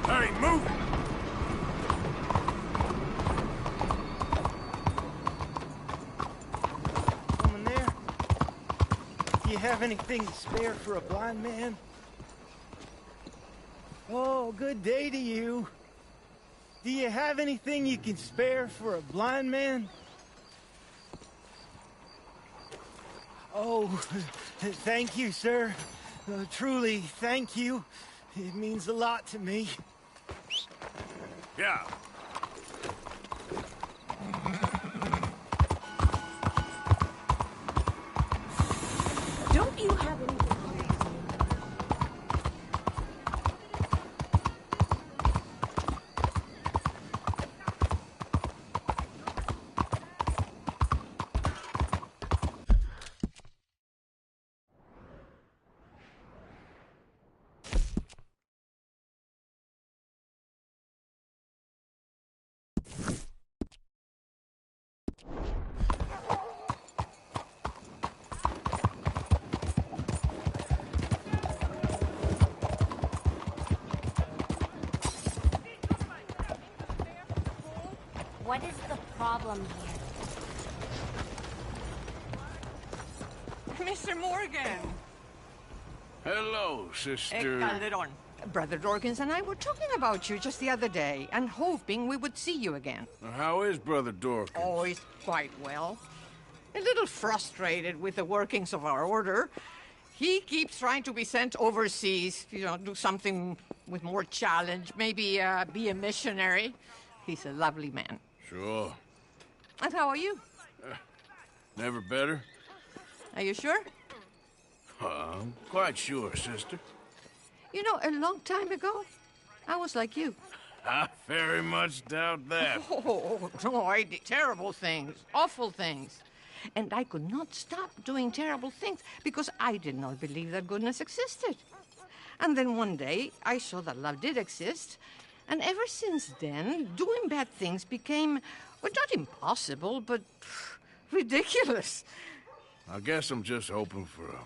Hey, move it! Someone there? Do you have anything to spare for a blind man? Oh, good day to you. Do you have anything you can spare for a blind man? Oh, thank you, sir. Truly, thank you. It means a lot to me. Yeah. Don't you have anything? What is the problem here? Mr. Morgan! Hello, sister. Calderon. Brother Dorkins and I were talking about you just the other day and hoping we would see you again. How is Brother Dorkins? Oh, he's quite well. A little frustrated with the workings of our order. He keeps trying to be sent overseas, do something with more challenge, maybe be a missionary. He's a lovely man. Sure. And how are you? Never better? Are you sure? I'm quite sure, sister. You know, a long time ago, I was like you. I very much doubt that. Oh, no, I did terrible things, awful things. And I could not stop doing terrible things because I did not believe that goodness existed. And then one day, I saw that love did exist. And ever since then, doing bad things became, well, not impossible, but ridiculous. I guess I'm just hoping for a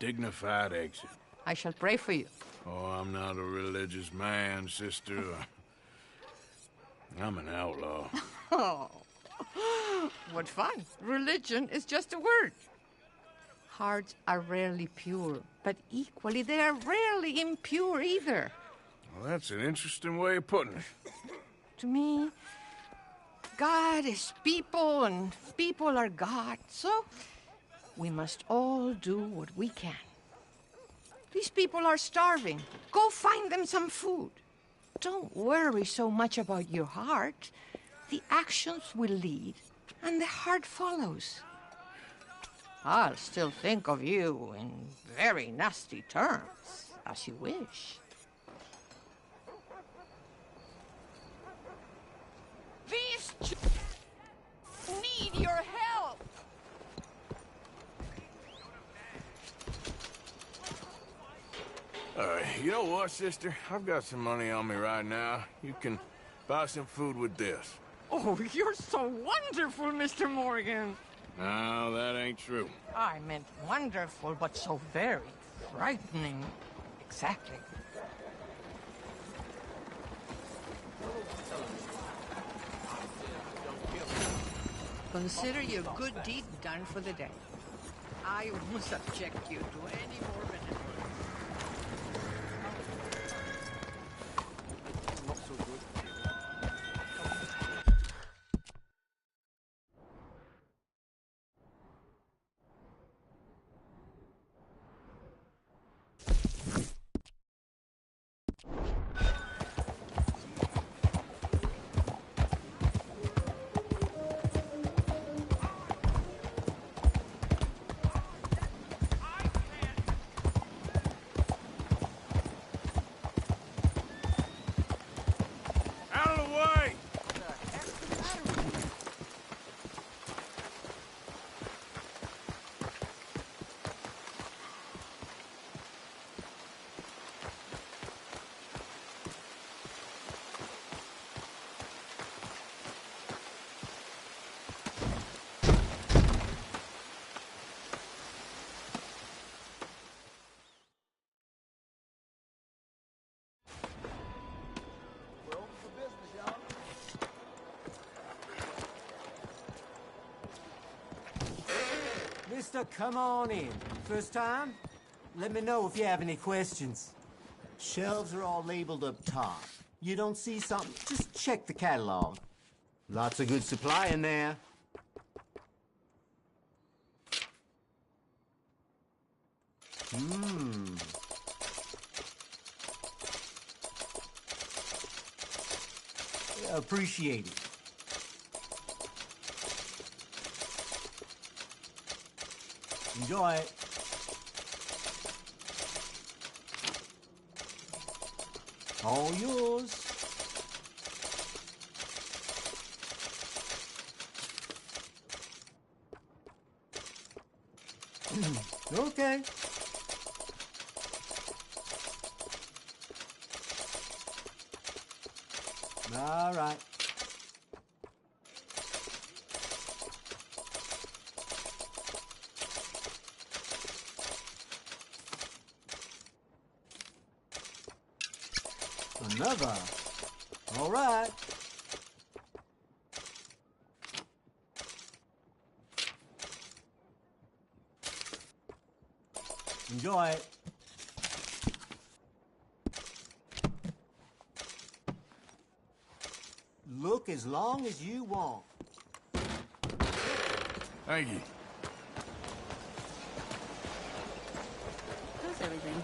dignified exit. I shall pray for you. Oh, I'm not a religious man, sister. I'm an outlaw. Oh, what fun. Religion is just a word. Hearts are rarely pure, but equally they are rarely impure either. Well, that's an interesting way of putting it. To me, God is people and people are God, so we must all do what we can. These people are starving. Go find them some food. Don't worry so much about your heart. The actions will lead, and the heart follows. I'll still think of you in very nasty terms, as you wish. These need your help! All right, you know what, sister? I've got some money on me right now. You can buy some food with this. Oh, you're so wonderful, Mr. Morgan. No, that ain't true. I meant wonderful, but so very frightening. Exactly. Consider your good deed done for the day. I won't subject you to any more benevolence. Not so good. Master, come on in. First time? Let me know if you have any questions. Shelves are all labeled up top. You don't see something, just check the catalog. Lots of good supply in there. Appreciate it. Enjoy it. All yours. Okay. All right. Another. All right. Enjoy it. Look as long as you want. Thank you. How's everything?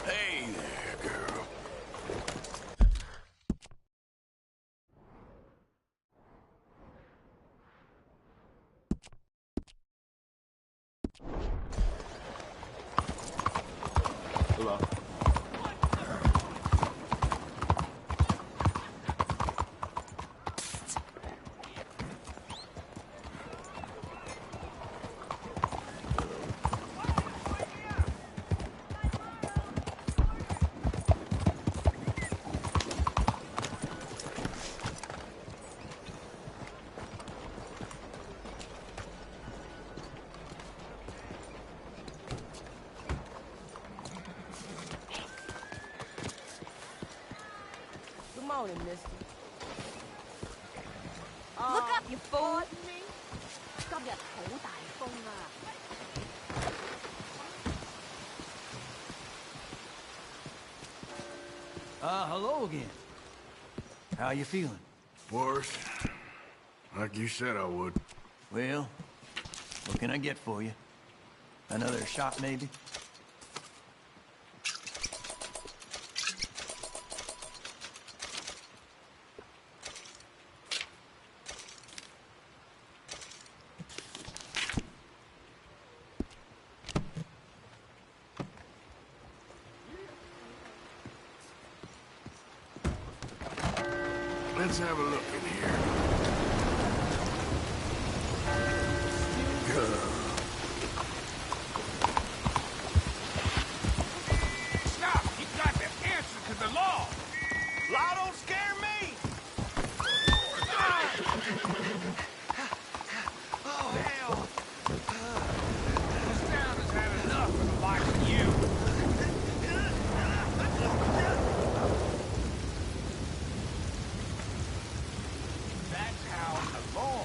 Hey there, girl. Hello. Good morning, mister. Look up, you fool! 今日好大風啊！ Hello again. How you feeling? Worse. Like you said I would. Well, what can I get for you? Another shot, maybe? Let's have a look in here. Stop! You got to answer to the law! Law don't scare me! Oh, hell! This town has had enough of the likes of you. That's how the law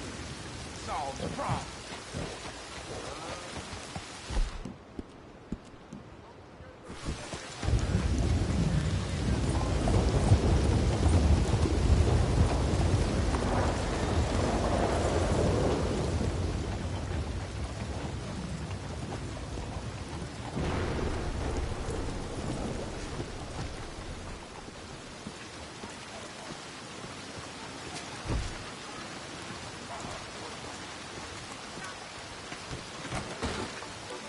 solves the problem.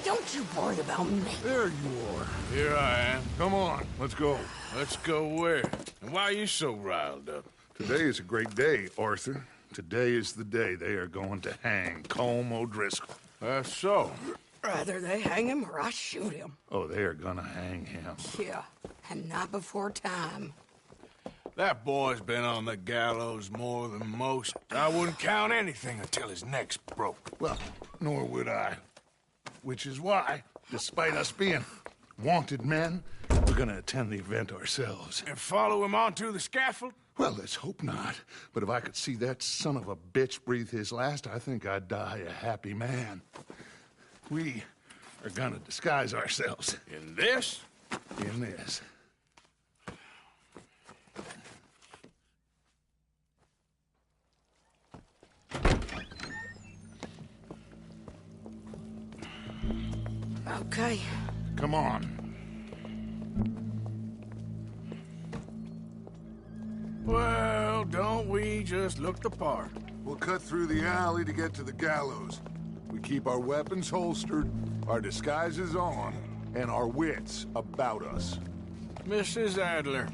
Don't you worry about me. There you are. Here I am. Come on, let's go. Let's go where? And why are you so riled up? Today is a great day, Arthur. Today is the day they are going to hang Colm O'Driscoll. That's so. Rather they hang him or I shoot him. Oh, they are gonna hang him. Yeah, and not before time. That boy's been on the gallows more than most. I wouldn't count anything until his neck's broke. Well, nor would I. Which is why, despite us being wanted men, we're gonna attend the event ourselves. And follow him onto the scaffold? Well, let's hope not. But if I could see that son of a bitch breathe his last, I think I'd die a happy man. We are gonna disguise ourselves. In this? In this. Okay. Come on. Well, don't we just look the part? We'll cut through the alley to get to the gallows. We keep our weapons holstered, our disguises on, and our wits about us. Mrs. Adler,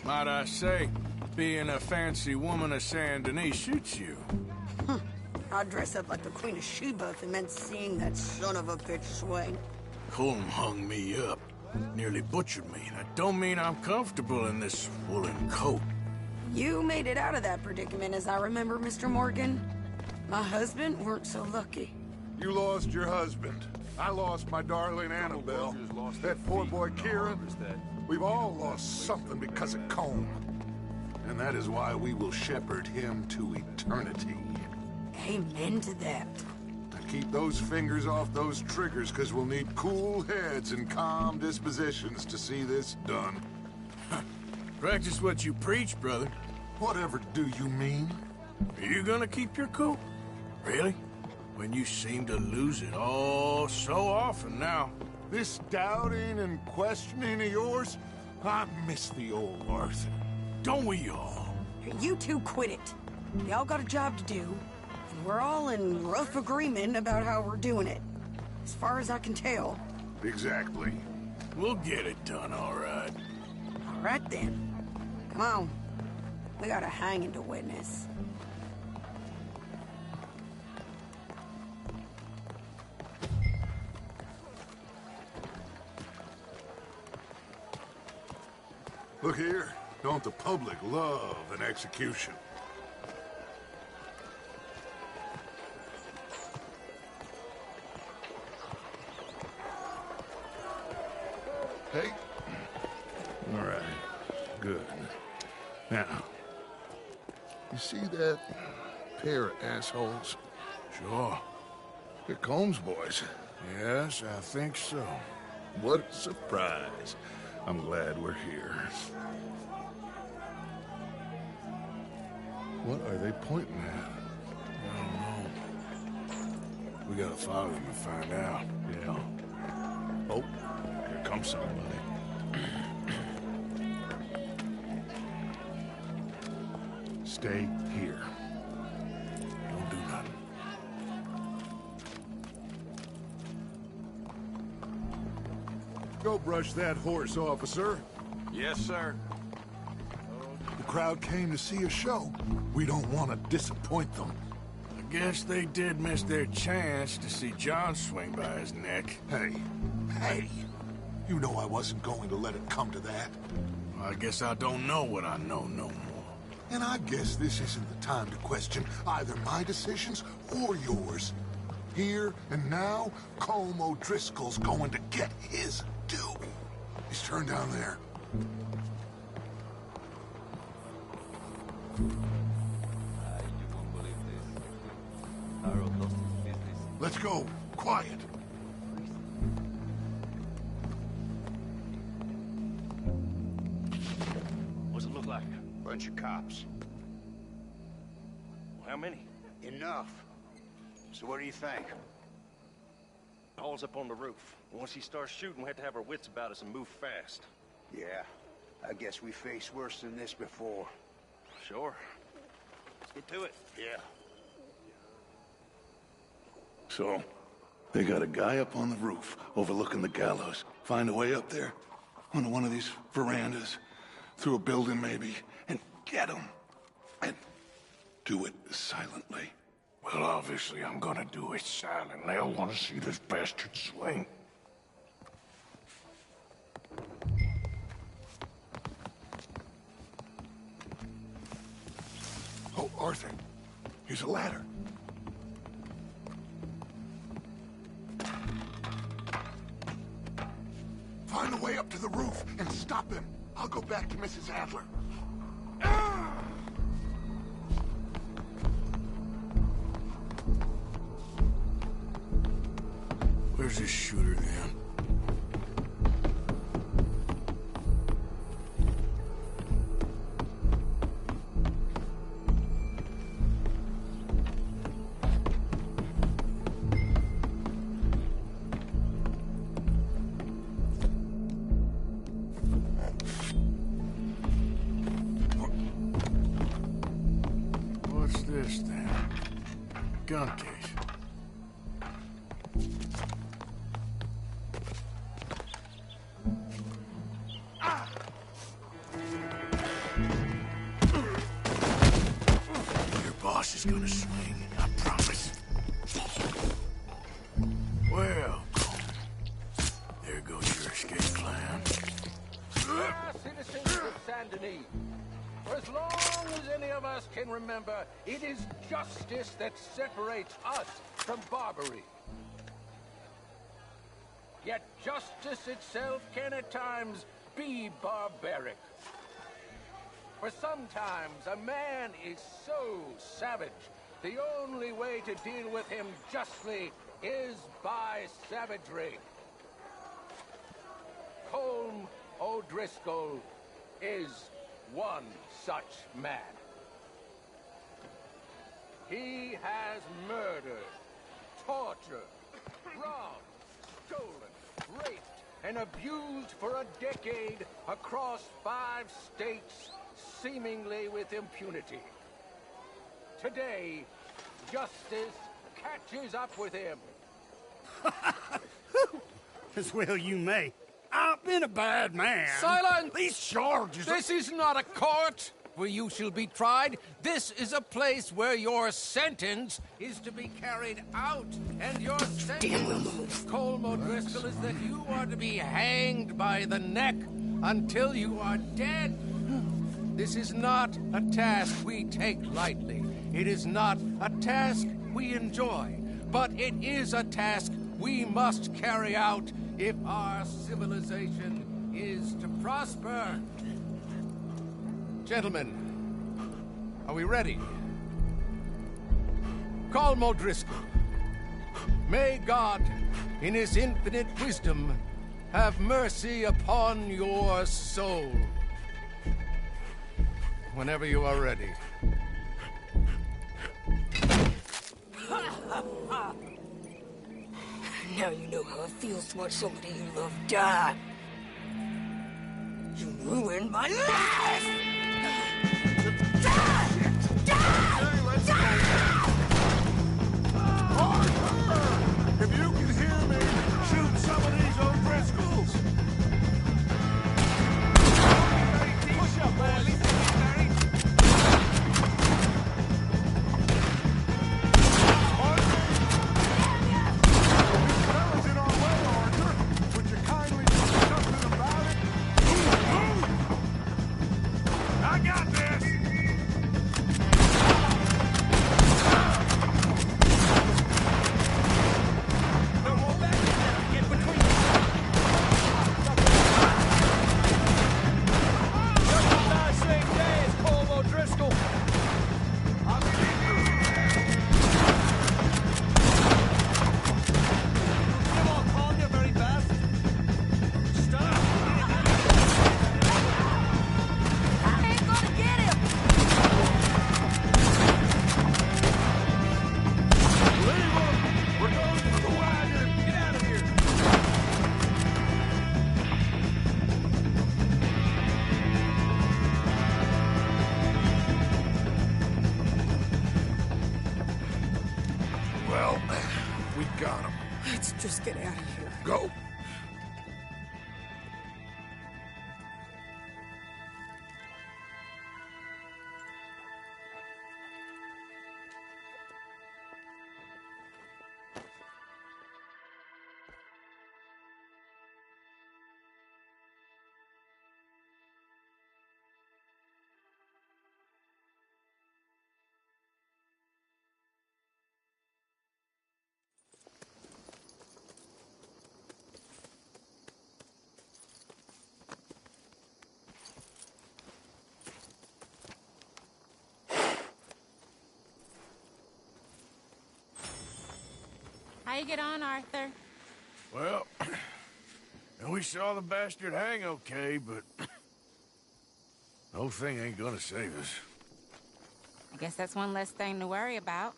might I say, being a fancy woman of Saint Denis suits you. I'd dress up like the Queen of Sheba if it meant seeing that son of a bitch swing. Colm hung me up, nearly butchered me. That don't mean I'm comfortable in this woolen coat. You made it out of that predicament, as I remember, Mr. Morgan. My husband weren't so lucky. You lost your husband. I lost my darling Annabelle. That poor boy Kieran. We've all lost something because of Colm. And that is why we will shepherd him to eternity. Amen to that. Now keep those fingers off those triggers, because we'll need cool heads and calm dispositions to see this done. Practice what you preach, brother. Whatever do you mean? Are you gonna keep your cool? Really? When you seem to lose it all so often now. This doubting and questioning of yours, I miss the old Arthur. Don't we all? You two quit it. Y'all got a job to do, and we're all in rough agreement about how we're doing it. As far as I can tell. Exactly. We'll get it done, all right. All right, then. Come on. We got a hanging to witness. Look here. Don't the public love an execution? Hey. All right. Good. Now, you see that pair of assholes? Sure. They're Colm's boys. Yes, I think so. What a surprise. I'm glad we're here. What are they pointing at? I don't know. We gotta follow them and find out. Yeah. Oh, here comes somebody. Stay here. Don't do nothing. Go brush that horse, officer. Yes, sir. The crowd came to see a show. We don't want to disappoint them. I guess they did miss their chance to see John swing by his neck. Hey, you know I wasn't going to let it come to that. I guess I don't know what I know no more. And I guess this isn't the time to question either my decisions or yours. Here and now, Colm O'Driscoll's going to get his due. He's turned down there. Let's go. Quiet. What's it look like? Bunch of cops. How many? Enough. So what do you think? Paul's up on the roof. Once he starts shooting, we have to have our wits about us and move fast. Yeah, I guess we faced worse than this before. Sure. Let's get to it. Yeah. So, they got a guy up on the roof overlooking the gallows. Find a way up there, onto one of these verandas, through a building maybe, and get him. And do it silently. Well, obviously I'm gonna do it silently. I want to see this bastard swing. Oh, Arthur, here's a ladder. Find a way up to the roof and stop him. I'll go back to Mrs. Adler. just shoot her then. What's this then? Gun case. Your boss is gonna swing, I promise. Well, there goes your escape plan. Citizens of Saint Denis, for as long as any of us can remember, it is justice that separates us from barbary. Yet justice itself can at times be barbaric. For sometimes a man is so savage, the only way to deal with him justly is by savagery. Colm O'Driscoll is one such man. He has murdered, tortured, robbed, stolen, raped, and abused for a decade across 5 states, seemingly with impunity. Today, justice catches up with him. As well you may. I've been a bad man. Silence! These charges... This is not a court where you shall be tried. This is a place where your sentence is to be carried out. And your sentence, Colm O'Driscoll, is that you are to be hanged by the neck until you are dead. This is not a task we take lightly. It is not a task we enjoy. But it is a task we must carry out if our civilization is to prosper. Gentlemen, are we ready? Colm O'Driscoll, may God, in his infinite wisdom, have mercy upon your soul. Whenever you are ready. Now you know how it feels to watch somebody you love die. You ruined my life! Arthur! If you can hear me, shoot some of these O'Driscolls! Push up, boys! Just get out of here. Go. How you get on, Arthur? Well, we saw the bastard hang okay, but the whole thing ain't gonna save us. I guess that's one less thing to worry about.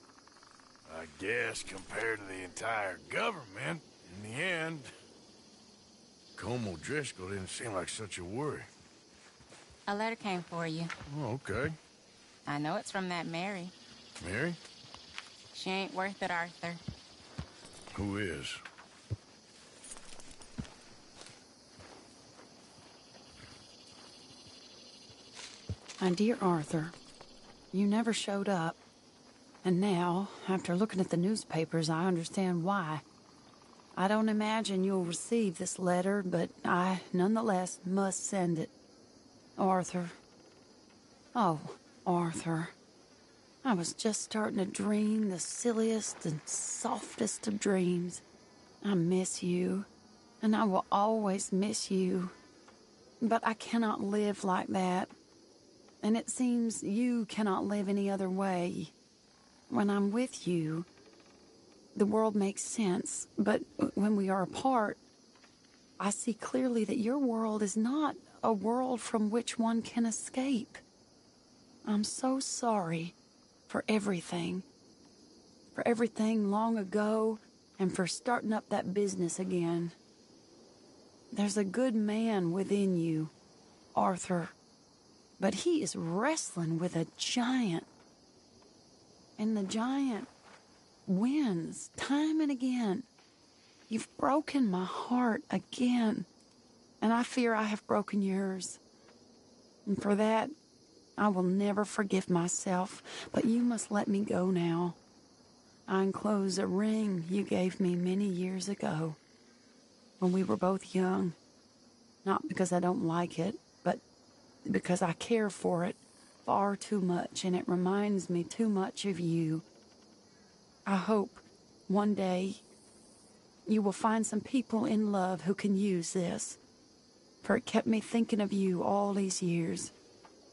I guess compared to the entire government, in the end, Colm O'Driscoll didn't seem like such a worry. A letter came for you. Oh, okay. I know it's from that Mary. Mary? She ain't worth it, Arthur. Who is? My dear Arthur, you never showed up. And now, after looking at the newspapers, I understand why. I don't imagine you'll receive this letter, but I, nonetheless, must send it. Arthur. Oh, Arthur. I was just starting to dream the silliest and softest of dreams. I miss you, and I will always miss you. But I cannot live like that. And it seems you cannot live any other way. When I'm with you, the world makes sense, but when we are apart, I see clearly that your world is not a world from which one can escape. I'm so sorry for everything long ago, and for starting up that business again. There's a good man within you, Arthur, but he is wrestling with a giant. And the giant wins time and again. You've broken my heart again, and I fear I have broken yours. And for that, I will never forgive myself, but you must let me go now. I enclose a ring you gave me many years ago, when we were both young. Not because I don't like it, but because I care for it far too much, and it reminds me too much of you. I hope one day you will find some people in love who can use this, for it kept me thinking of you all these years,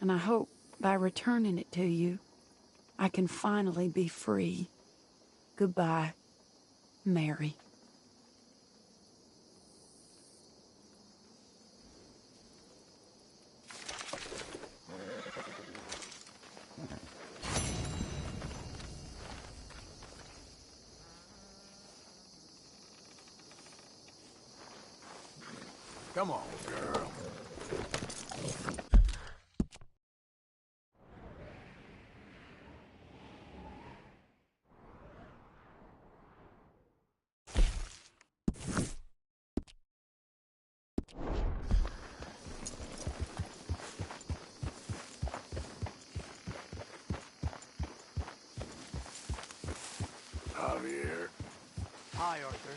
and I hope by returning it to you, I can finally be free. Goodbye, Mary. Come on, girl. Javier. Hi, Arthur.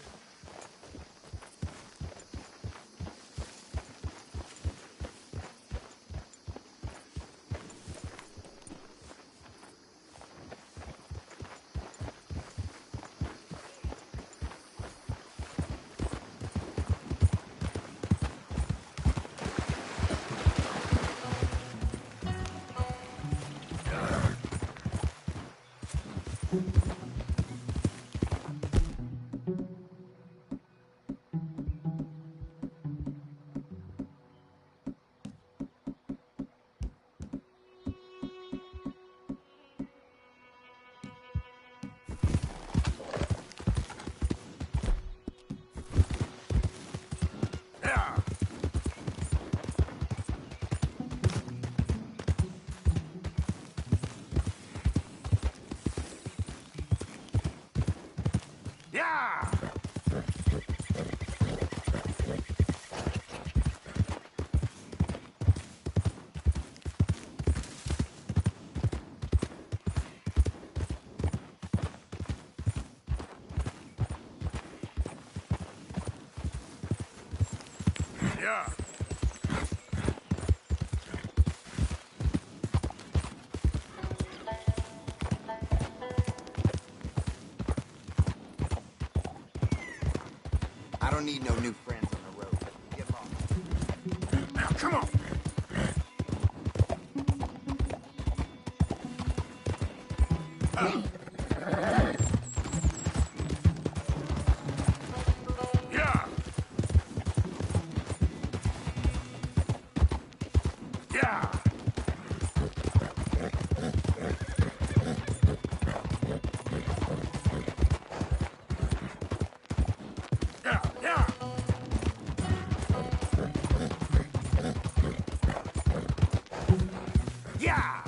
Yeah! Yeah! I don't need no new friends on the road. Get lost. Now, come on! Yeah! Yeah! Yeah!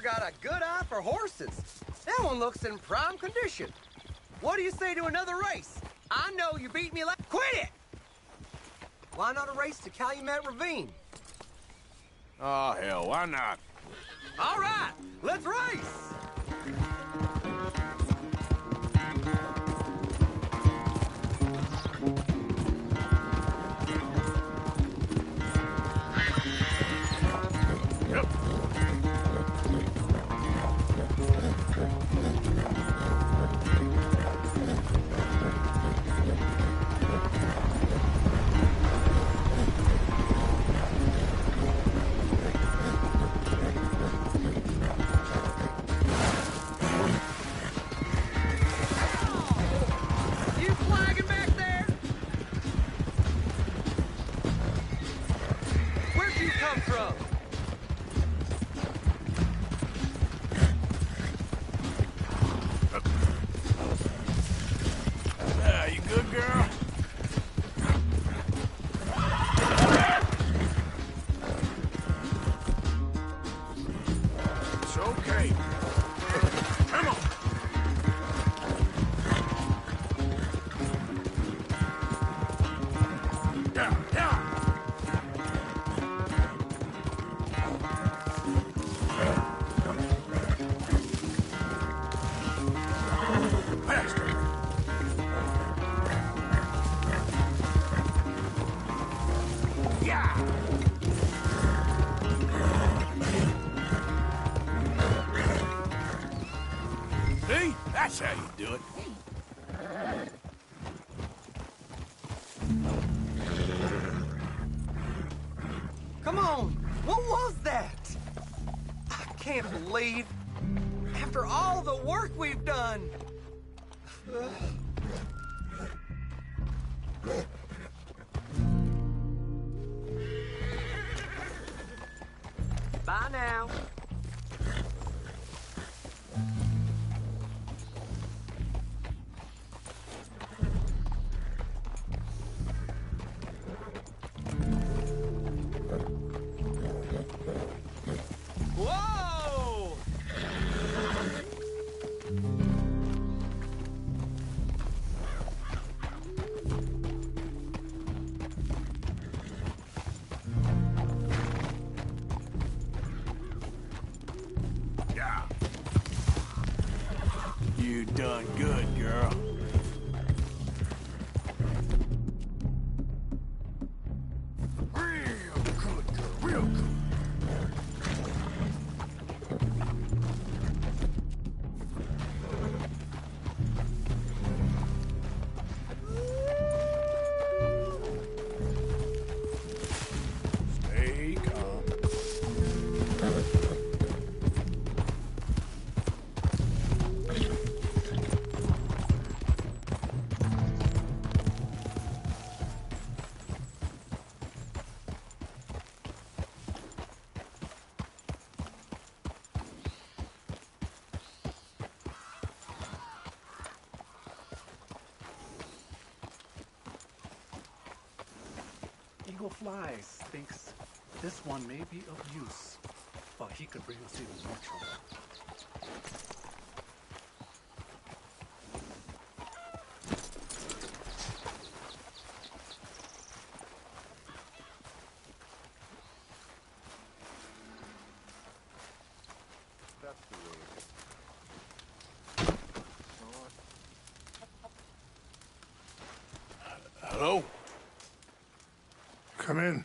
Got a good eye for horses. That one looks in prime condition. What do you say to another race? I know you beat me last. Quit it! Why not a race to Calumet Ravine? Oh, hell, why not? All right, let's race! That's how you do it. Come on, what was that? I can't believe, after all the work we've done. good, girl. Real good, girl. Real good. Stay calm. Eagle Flies thinks this one may be of use, but he could bring us even more trouble. That's the way it is. Hello? Come in.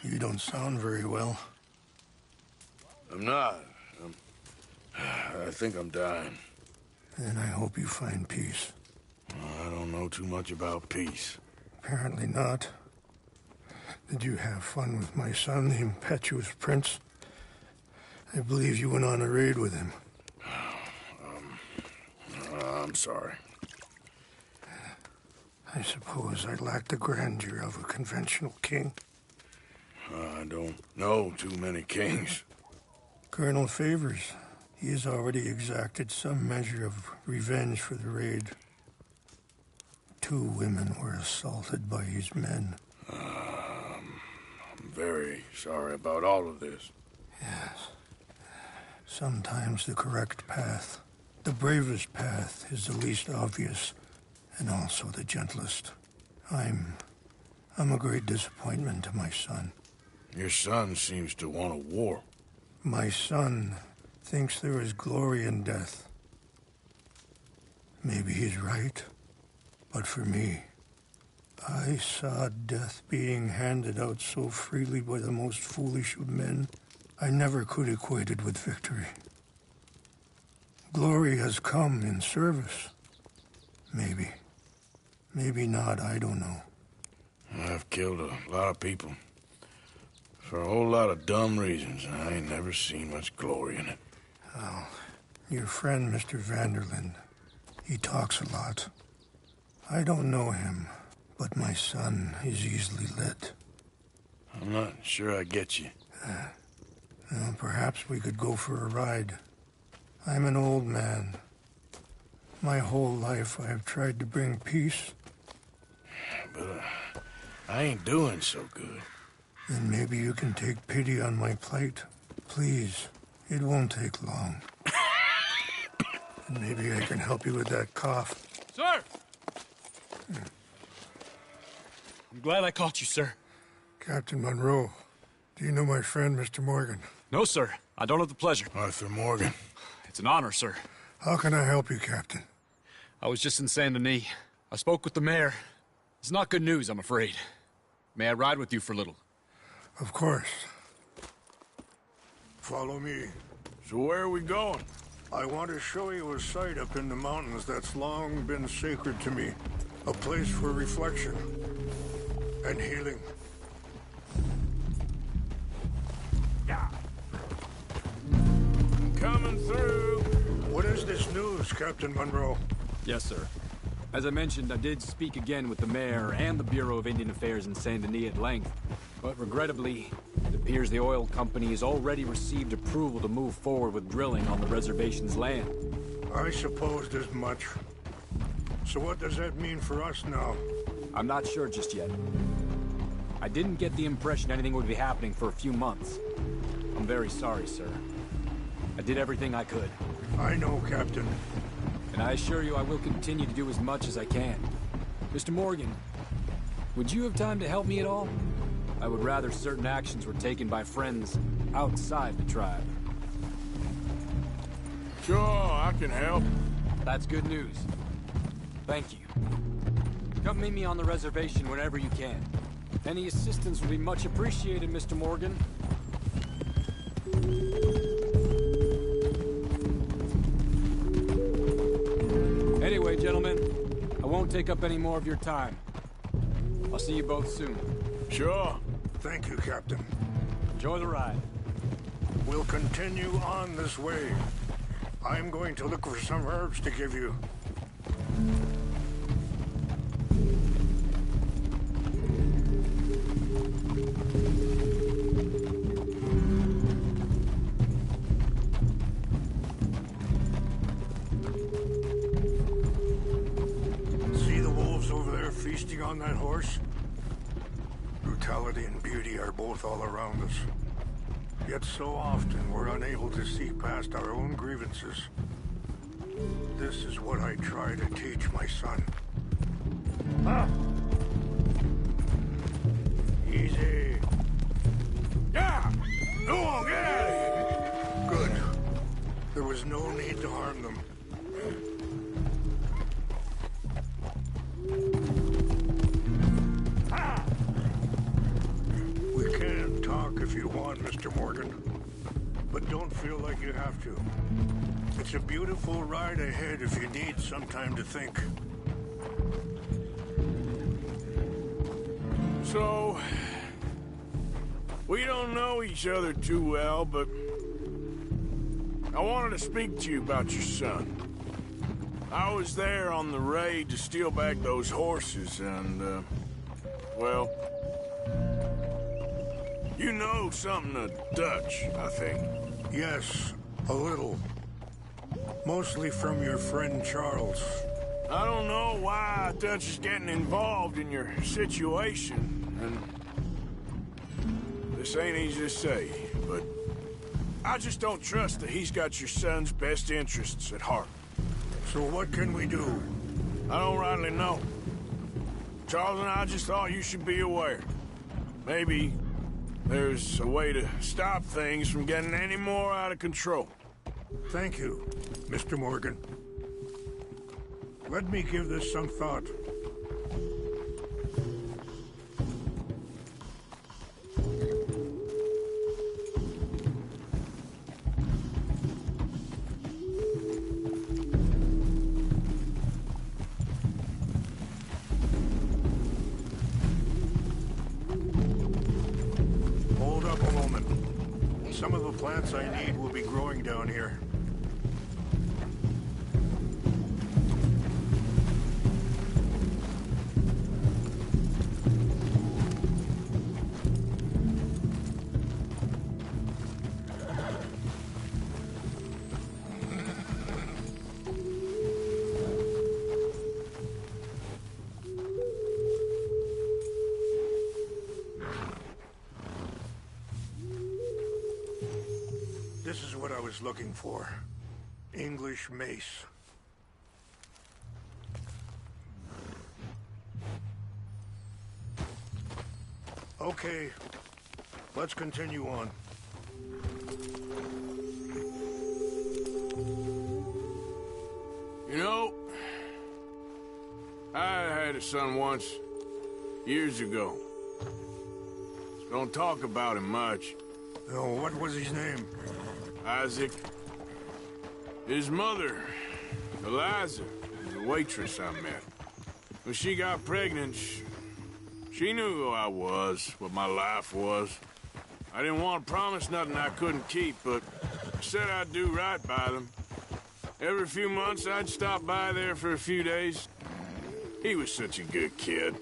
You don't sound very well. I'm not. I think I'm dying. Then I hope you find peace. I don't know too much about peace. Apparently not. Did you have fun with my son, the impetuous prince? I believe you went on a raid with him. I'm sorry. I suppose I lack the grandeur of a conventional king. I don't know too many kings. Colonel Favors, he has already exacted some measure of revenge for the raid. 2 women were assaulted by his men. I'm very sorry about all of this. Yes. Sometimes the correct path, the bravest path, is the least obvious, and also the gentlest. I'm a great disappointment to my son. Your son seems to want a war. My son thinks there is glory in death. Maybe he's right, but for me, I saw death being handed out so freely by the most foolish of men. I never could equate it with victory. Glory has come in service. Maybe. Maybe not, I don't know. I've killed a lot of people. For a whole lot of dumb reasons, and I ain't never seen much glory in it. Oh, your friend, Mr. Vanderlyn, he talks a lot. I don't know him, but my son is easily led. I'm not sure I get you. Well, perhaps we could go for a ride. I'm an old man. My whole life I have tried to bring peace. But I ain't doing so good. Then maybe you can take pity on my plight. Please, it won't take long. And maybe I can help you with that cough. Sir! I'm glad I caught you, sir. Captain Monroe, do you know my friend, Mr. Morgan? No, sir. I don't have the pleasure. Arthur Morgan. It's an honor, sir. How can I help you, Captain? I was just in Saint Denis. I spoke with the mayor. It's not good news, I'm afraid. May I ride with you for a little? Of course. Follow me. So where are we going? I want to show you a site up in the mountains that's long been sacred to me. A place for reflection and healing. Yeah. I'm coming through. What is this news, Captain Monroe? Yes, sir. As I mentioned, I did speak again with the mayor and the Bureau of Indian Affairs in Saint Denis at length. But regrettably, it appears the oil company has already received approval to move forward with drilling on the reservation's land. I supposed as much. So what does that mean for us now? I'm not sure just yet. I didn't get the impression anything would be happening for a few months. I'm very sorry, sir. I did everything I could. I know, Captain. And I assure you I will continue to do as much as I can. Mr. Morgan, would you have time to help me at all? I would rather certain actions were taken by friends outside the tribe. Sure, I can help. That's good news. Thank you. Come meet me on the reservation whenever you can. Any assistance would be much appreciated, Mr. Morgan. Anyway, gentlemen, I won't take up any more of your time. I'll see you both soon. Sure. Thank you, Captain. Enjoy the ride. We'll continue on this way. I'm going to look for some herbs to give you. See the wolves over there feasting on that horse? Brutality and beauty are both all around us. Yet so often we're unable to see past our own grievances. This is what I try to teach my son. Ah! Easy. Yeah! Go on, get out of here! Good. There was no need to harm them. We can talk if you want, Mr. Morgan. But don't feel like you have to. It's a beautiful ride ahead if you need some time to think. So, we don't know each other too well, but I wanted to speak to you about your son. I was there on the raid to steal back those horses, and, well, you know something of Dutch, I think. Yes, a little. Mostly from your friend Charles. I don't know why Dutch is getting involved in your situation, and this ain't easy to say, but I just don't trust that he's got your son's best interests at heart. So what can we do? I don't rightly know. Charles and I just thought you should be aware. Maybe there's a way to stop things from getting any more out of control. Thank you, Mr. Morgan. Let me give this some thought. Hold up a moment. Some of the plants I need will be growing down here. This is what I was looking for. English mace. Okay, let's continue on. You know, I had a son once, years ago. Don't talk about him much. Oh, what was his name? Isaac. His mother, Eliza, was a waitress I met. When she got pregnant, she knew who I was, what my life was. I didn't want to promise nothing I couldn't keep, but I said I'd do right by them. Every few months, I'd stop by there for a few days. He was such a good kid.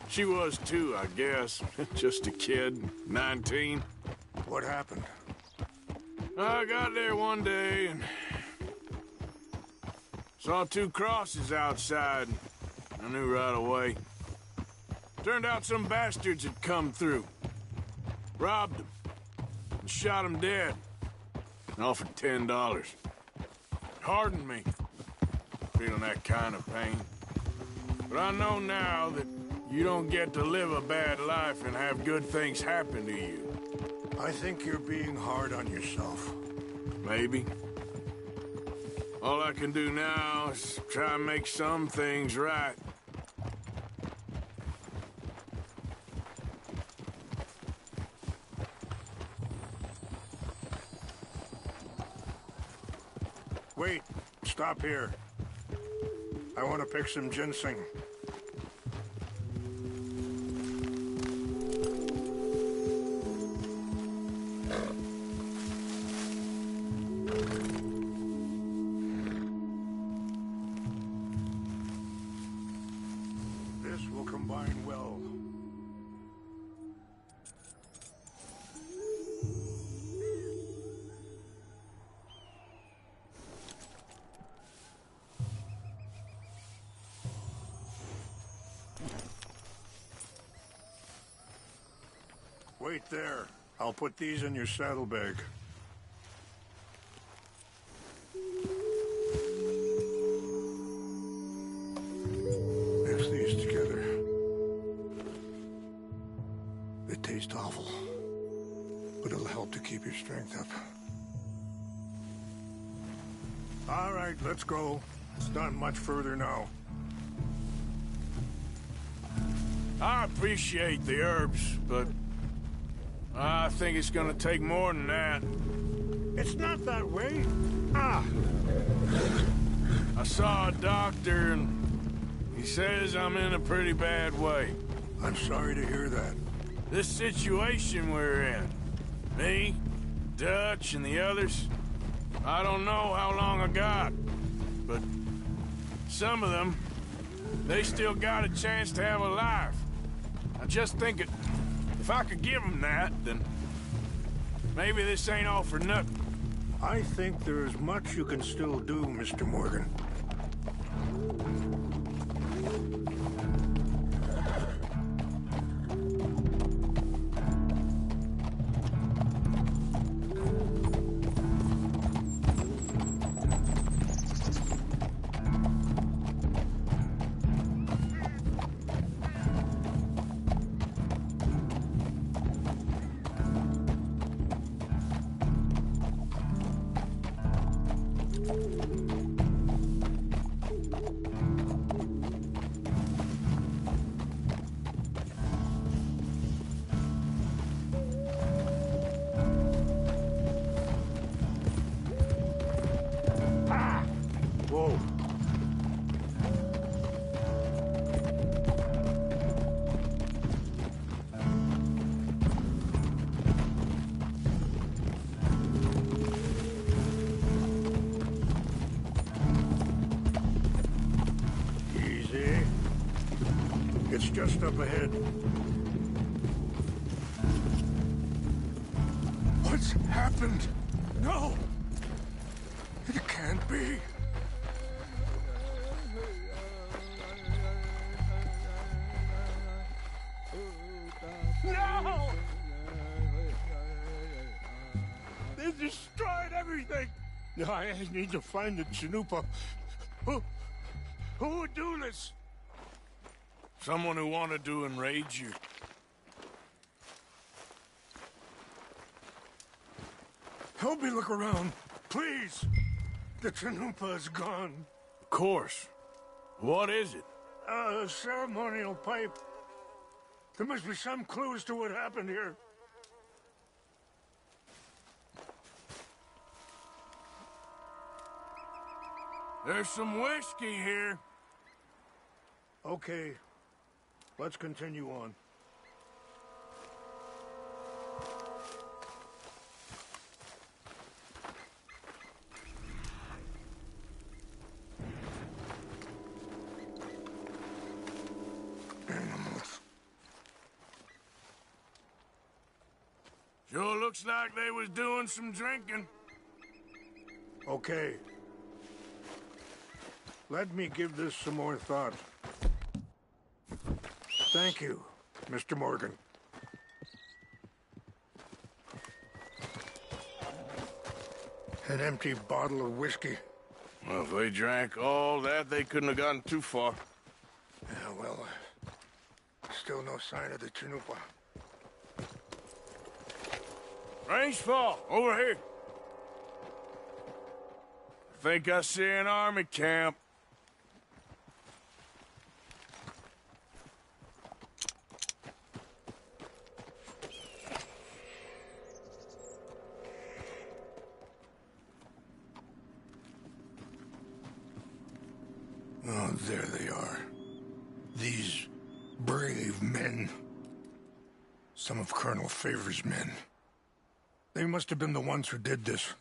She was too, I guess. Just a kid, 19. What happened? I got there one day and saw two crosses outside. I knew right away. Turned out some bastards had come through. Robbed them. And shot them dead. And offered $10. Hardened me. Feeling that kind of pain. But I know now that You don't get to live a bad life and have good things happen to you. I think you're being hard on yourself. Maybe. All I can do now is try and make some things right. Wait, stop here. I want to pick some ginseng. This will combine well. Wait there. I'll put these in your saddlebag. Mix these together. They taste awful, but it'll help to keep your strength up. All right, let's go. It's not much further now. I appreciate the herbs, but I think it's gonna take more than that. It's not that way. Ah! I saw a doctor and he says I'm in a pretty bad way. I'm sorry to hear that. This situation we're in, me, Dutch, and the others, I don't know how long I got, but some of them, they still got a chance to have a life. I just think if I could give them that, then maybe this ain't all for nothing. I think there is much you can still do, Mr. Morgan. Whoa. Easy. It's just up ahead. What's happened? No! It can't be. No! They destroyed everything! No, I need to find the Chanupa. Who would do this? Someone who wanted to enrage you. Help me look around, please. The Chanupa is gone. Of course. What is it? A ceremonial pipe. There must be some clues to what happened here. There's some whiskey here. Okay. Let's continue on. Sure looks like they was doing some drinking. Okay. Let me give this some more thought. Thank you, Mr. Morgan. An empty bottle of whiskey. Well, if they drank all that, they couldn't have gotten too far. Yeah, well, no sign of the Chanupa. Rangefall, over here. I think I see an army camp. Oh, there they are. These brave men. Some of Colonel Favor's men. They must have been the ones who did this.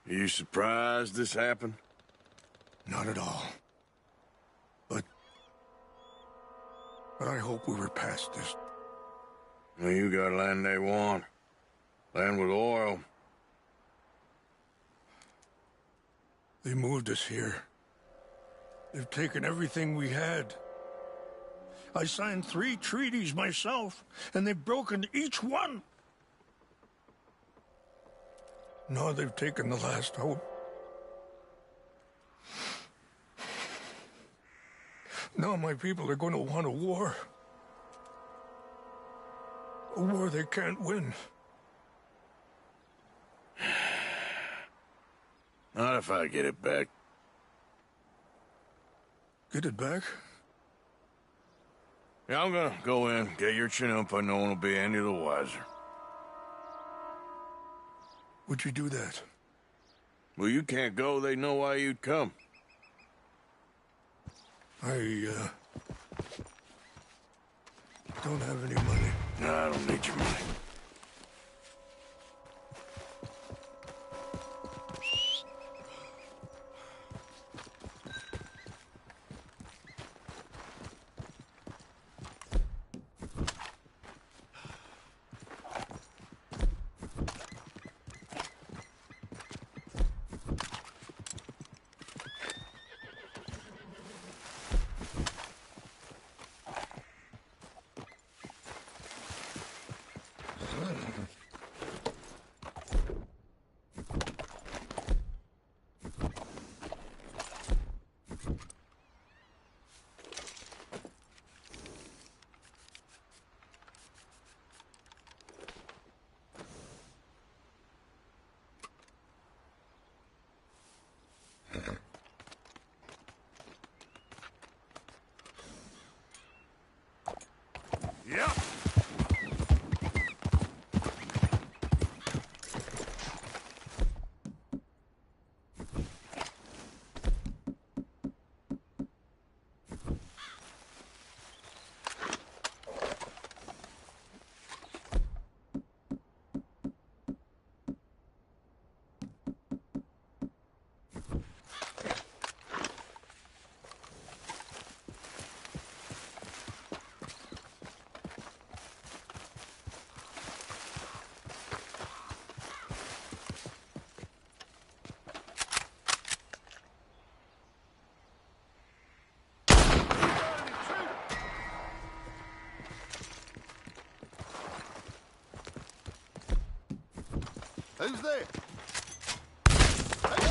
Are you surprised this happened? Not at all. But I hope we were past this. Well, you got land they want. Land with oil. They moved us here. They've taken everything we had. I signed 3 treaties myself, and they've broken each one. Now they've taken the last hope. Now my people are going to want a war. A war they can't win. Not if I get it back. Get it back? Yeah, I'm gonna go in, get your Chanupa, no one will be any the wiser. Would you do that? Well, you can't go, they know why you'd come. I, don't have any money. No, I don't need your money. Yeah. Who's there? Hey,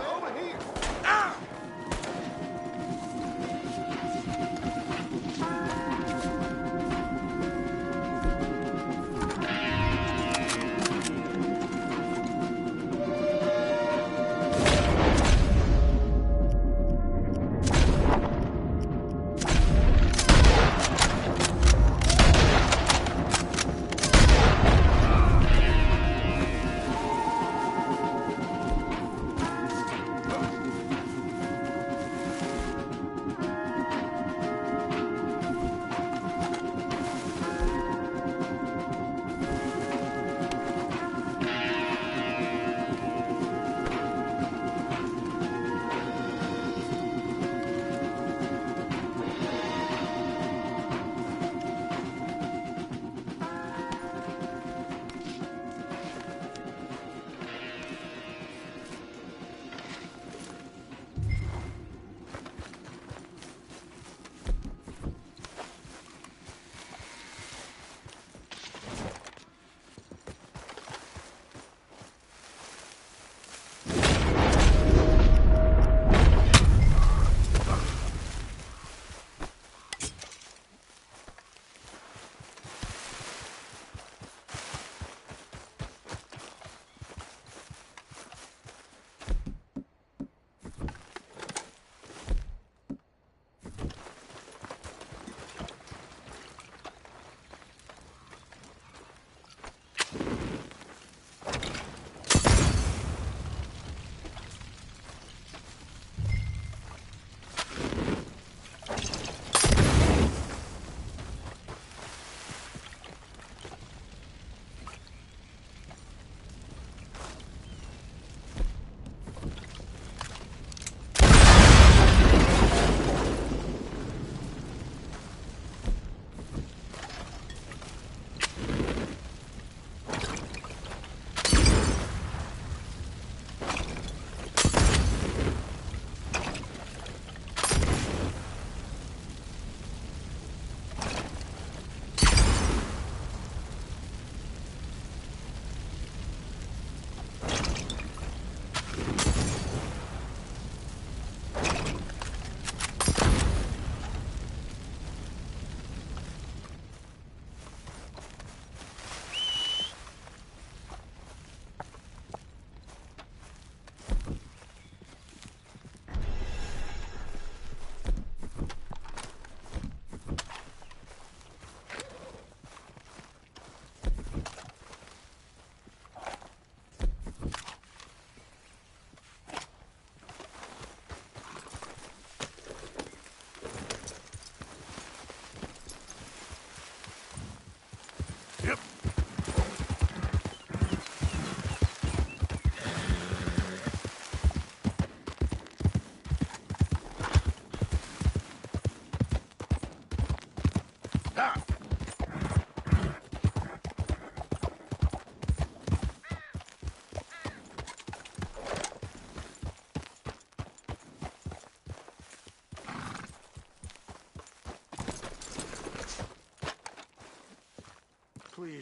over here! Ah!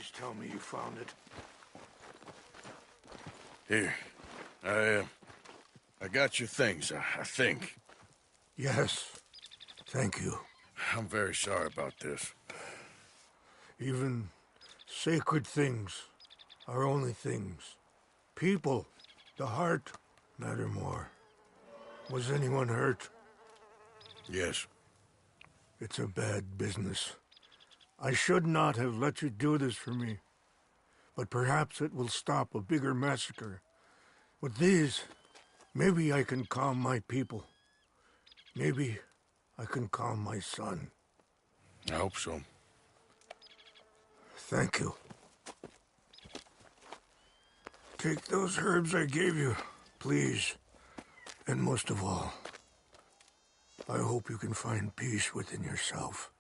Please tell me you found it. Here. I got your things, I think. Yes. Thank you. I'm very sorry about this. Even sacred things are only things. People, the heart, matter more. Was anyone hurt? Yes. It's a bad business. I should not have let you do this for me. But perhaps it will stop a bigger massacre. With these, maybe I can calm my people. Maybe I can calm my son. I hope so. Thank you. Take those herbs I gave you, please. And most of all, I hope you can find peace within yourself.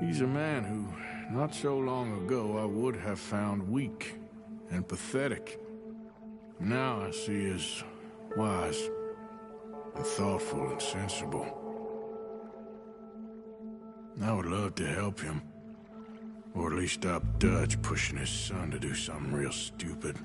He's a man who, not so long ago, I would have found weak and pathetic. Now I see as wise and thoughtful and sensible. I would love to help him, or at least stop Dutch pushing his son to do something real stupid.